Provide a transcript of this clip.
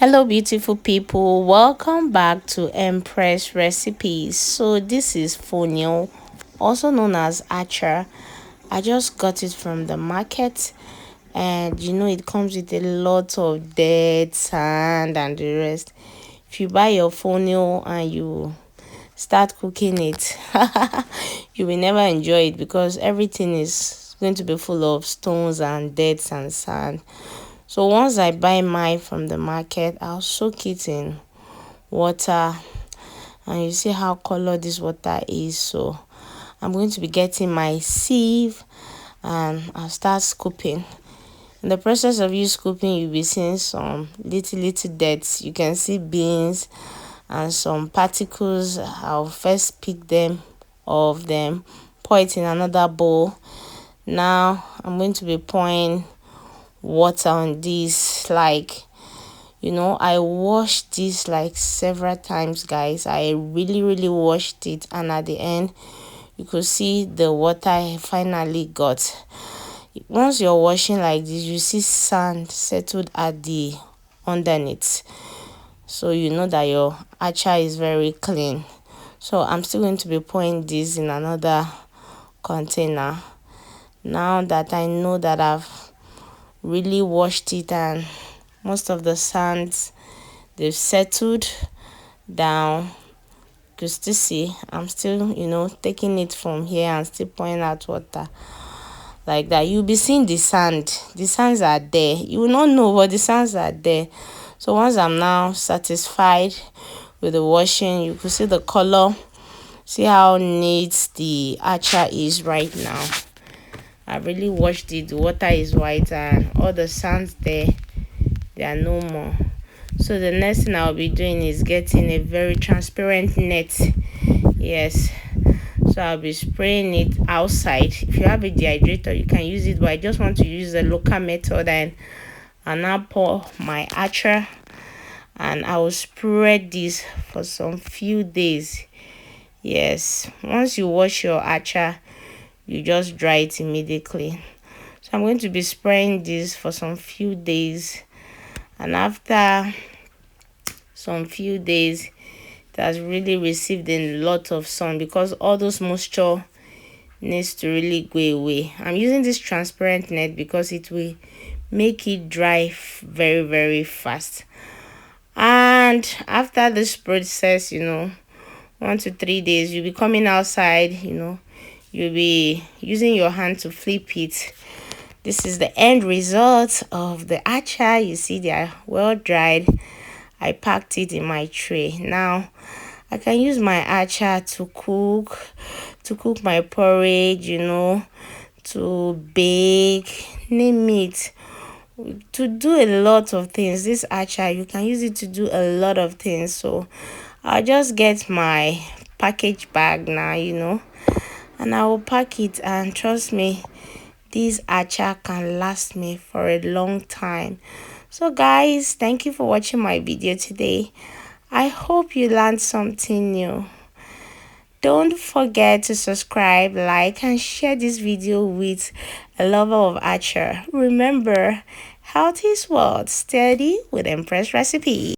Hello beautiful people, welcome back to Empress recipes. So this is Fonio, also known as acha. I just got it from the market, and it comes with a lot of dirt, sand and the rest. If you buy your Fonio and you start cooking it, you will never enjoy it because everything is going to be full of stones and dirt and sand. So once I buy mine from the market, I'll soak it in water, and you see how color this water is. So I'm going to be getting my sieve and I'll start scooping. In the process of you scooping, you'll be seeing some little dirt. You can see beans and some particles. I'll first pick them of them, pour it in another bowl. Now I'm going to be pouring water on this. I washed this like several times, guys. I really washed it, and at the end you could see the water I finally got. Once you're washing like this, you see sand settled at the underneath, so you know that your acha is very clean. So I'm still going to be pouring this in another container now that I know that I've really washed it and most of the sands, they've settled down. You can still see I'm still taking it from here and still pouring out water like that. You'll be seeing the sands are there. You will not know, but the sands are there. So once I'm now satisfied with the washing, you can see the color. See how neat the acha is right now. I really washed it. The water is white and all the sands there, they are no more. So the next thing I'll be doing is getting a very transparent net. Yes, so I'll be spraying it outside. If you have a dehydrator, you can use it, but I just want to use the local method, and now pour my acha, and I will spread this for some few days. Yes, once you wash your acha, you just dry it immediately. So I'm going to be spraying this for some few days, and after some few days it has really received a lot of sun because all those moisture needs to really go away. I'm using this transparent net because it will make it dry very fast. And after this process, 1 to 3 days, you'll be coming outside. You'll be using your hand to flip it. This is the end result of the acha. You see, they are well dried. I packed it in my tray. Now I can use my acha to cook my porridge, to bake, name it, to do a lot of things. This acha, you can use it to do a lot of things. So I'll just get my package bag now, and I will pack it, and trust me, this acha can last me for a long time. So guys, thank you for watching my video today. I hope you learned something new. Don't forget to subscribe, like and share this video with a lover of acha. Remember, health is wealth. Steady with Empress recipe.